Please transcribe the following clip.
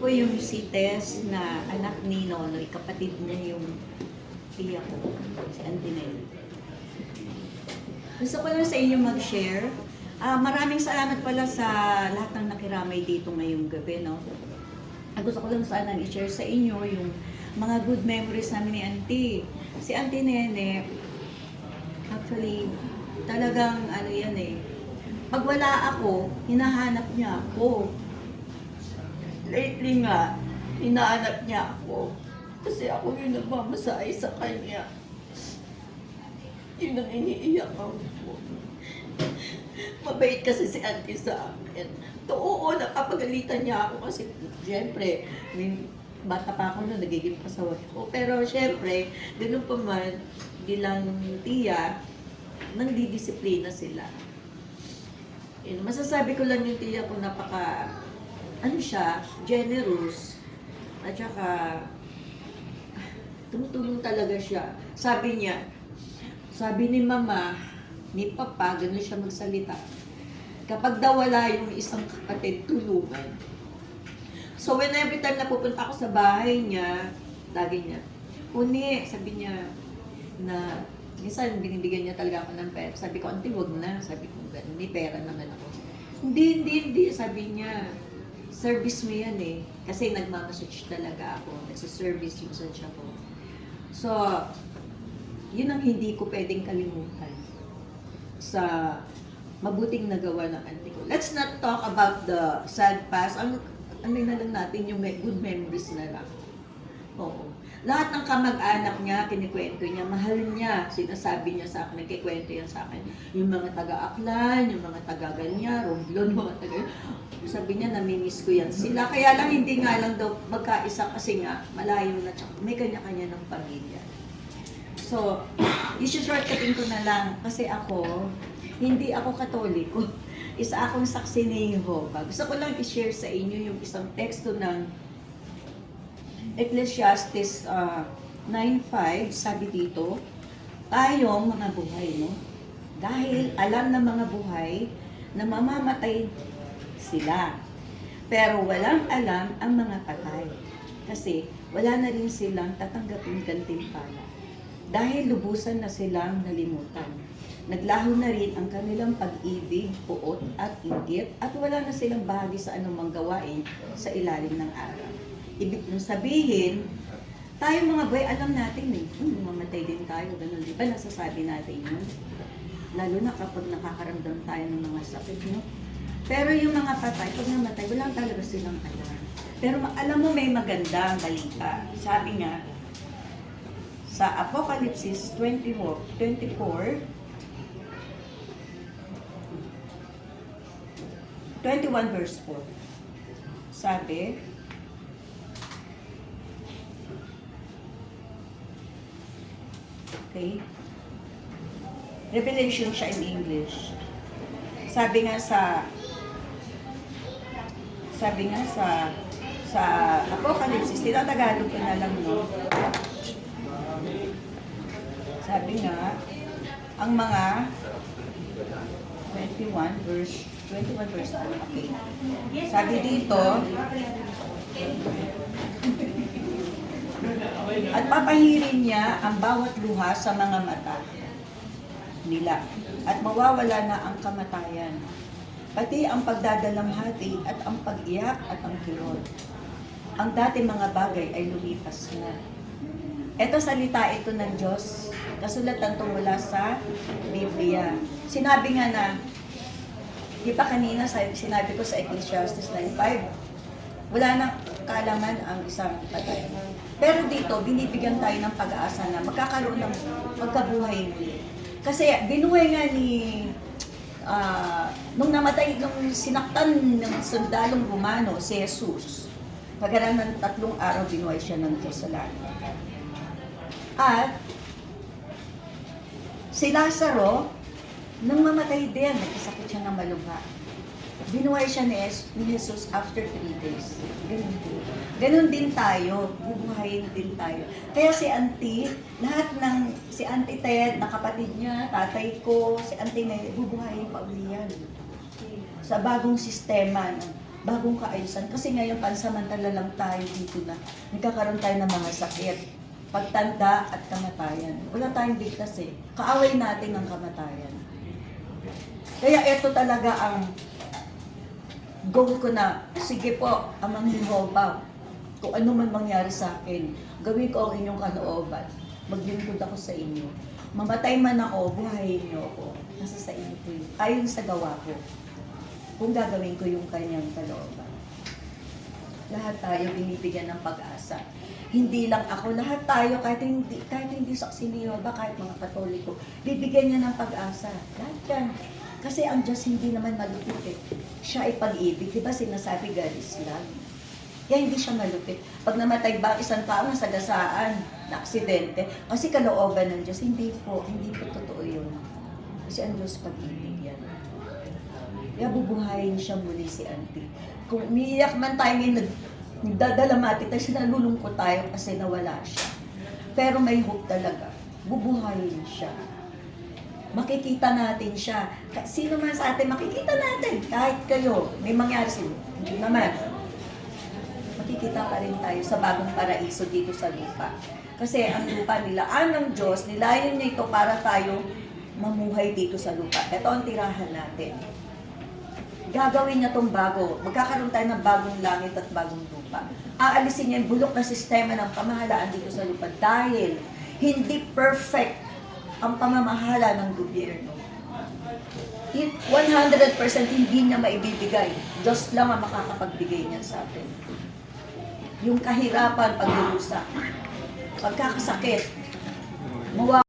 po yung si Tess na anak ni Nonoy, kapatid niya yung tiya ko, si Auntie Nelly. Gusto ko lang sa inyo mag-share. Maraming salamat pala sa lahat ng nakiramay dito ngayong gabi, no? Gusto ko lang sana i-share sa inyo yung mga good memories namin ni Auntie. Si Auntie Nene, actually, talagang ano yan eh. Pag wala ako, hinahanap niya ako. Lately nga, hinahanap niya ako. Kasi ako yung nagmamasahe sa kanya. Yun ang iniiyak ako. Mabait kasi si Auntie sa akin. Oo, nakapagalitan niya ako kasi siyempre, bata pa ako na nagiging pasaway ko. Pero siyempre, ganun pa man, bilang tiya, nangdidisiplina sila. Masasabi ko lang yung tiya ko napaka, ano siya, generous, at saka, tumutulong talaga siya. Sabi niya, sabi ni mama, ni papa, gano'n siya magsalita. Kapag daw wala yung isang kapatid, tulungan. So when every time na pupunta ako sa bahay niya, lagi niya, Uni, sabi niya, na minsan binibigyan niya talaga ako ng pera. Sabi ko, Auntie, wag na. Sabi ko, may pera naman ako. Hindi, sabi niya, service mo yan eh. Kasi nagmamassage talaga ako. Nagsaservice usage ako. So, yun ang hindi ko pwedeng kalimutan sa mabuting nagawa ng auntie ko. Let's not talk about the sad past. Ano na lang natin yung good memories na lang. Oo. Lahat ng kamag-anak niya, kinikwento niya, mahal niya, sinasabi niya sa akin, nagkikwento yan sa akin. Yung mga taga-Aklan, yung mga taga-Ganya, Romblon, mga taga sabi niya, namimiss ko yan sila. Kaya lang, hindi nga lang daw magkaisa kasi nga, malayo na, tsaka may kanya-kanya ng pamilya. So, isi-shortcutin ko na lang kasi ako, hindi ako Katoliko. Isa akong saksi ni Jehovah. Gusto ko lang i-share sa inyo yung isang teksto ng Ecclesiastes 9:5, sabi dito, tayong mga buhay, no? Dahil alam ng mga buhay na mamamatay sila. Pero walang alam ang mga patay. Kasi wala na rin silang tatanggapin gantimpala. Dahil lubusan na silang nalimutan. Naglaho na rin ang kanilang pag-ibig, puot at inggit at wala na silang bahagi sa anumang gawain sa ilalim ng araw. Ibig nung sabihin, tayo mga boy, alam natin eh, mamatay din tayo, ganun, di ba nasasabi natin yun? Lalo na kapag nakakaramdam tayo ng mga sakit, no? Pero yung mga patay, pag namatay, wala talaga silang alam. Pero alam mo, may magandang balita. Sabi nga, sa Apocalypse 24, 21 verse 4. Sabi, okay, Revelation siya in English. Sabi nga sa Apocalypse, tinatagalog ko na lang, no? Sabi nga, ang mga 21 verse 1, okay. Sabi dito, at papahirin niya ang bawat luha sa mga mata nila at mawawala na ang kamatayan, pati ang pagdadalamhati at ang pag-iyak at ang kirot. Ang dati mga bagay ay lumipas na. Ito salita ito ng Diyos, kasulatan ito mula sa Biblia. Sinabi nga na, di ba kanina sinabi ko sa Ecclesiastes 9:5, wala nang kaalaman ang isang patay. Pero dito, binibigyan tayo ng pag-asa na magkakaroon ng magkabuhay muli. Kasi binuhay nga ni, nung namatay, nung sinaktan ng sundalong Romano, si Jesus, pagkaraan ng 3 araw, binuhay siya ng Diyos sa langit. At si Lazaro, nung mamatay din, nagkasakit siya ng malugha. Binuhay siya ni Jesus after 3 days. Ganun din tayo. Bubuhayin din tayo. Kaya si Auntie, lahat ng, si Auntie Ted, na kapatid niya, tatay ko, si Auntie Nelly, bubuhayin pa uli yan. Sa bagong sistema. bagong kaayusan. Kasi ngayon, pansamantala lang tayo dito na nagkakaroon tayo ng mga sakit. Pagtanda at kamatayan. Wala tayong bigtas eh. Kaaway natin ang kamatayan. Kaya ito talaga ang goal ko na, sige po, Amang Jehovah, kung ano man mangyari sa akin, gawin ko ang inyong kalooban. Maglingkod ako sa inyo. Mamatay man ako, buhayin niyo ako. Nasa sa inyo po yun. Ayon sa gawa ko. Kung gagawin ko yung kanyang kalooban. Lahat tayo binibigyan ng pag-asa. Hindi lang ako, lahat tayo, kahit hindi saksi ni Jehovah, kahit mga Katoliko, bibigyan niya ng pag-asa. Lahat yan. Kasi ang Diyos hindi naman malupit eh. Siya ay pag-ibig. Diba sinasabi, God is love? Kaya hindi siya malupit. Pag namatay ba isang tao na sagasaan, na aksidente, kasi kalooban ng Diyos, hindi po totoo yun. Kasi ang Diyos pag-ibig yan. Kaya bubuhayin siya muli si Auntie. Kung umiiyak man tayo ngayon, nagdadalamati tayo, sinalulungkot tayo kasi nawala siya. Pero may hope talaga. Bubuhayin siya. Makikita natin siya. Sino man sa atin, makikita natin. Kahit kayo, may mangyari sila. Hindi naman. Makikita pa rin tayo sa bagong paraiso dito sa lupa. Kasi ang lupa nilaan ng Diyos, nilayon niya ito para tayo mamuhay dito sa lupa. Ito ang tirahan natin. Gagawin niya itong bago. Magkakaroon tayo ng bagong langit at bagong lupa. Aalisin niya yung bulok na sistema ng pamahalaan dito sa lupa dahil hindi perfect ang pamamahala ng gobyerno. 100% hindi niya maibibigay. Diyos lang ang makakapagbigay niya sa atin. Yung kahirapan, paglusa, pagkakasakit,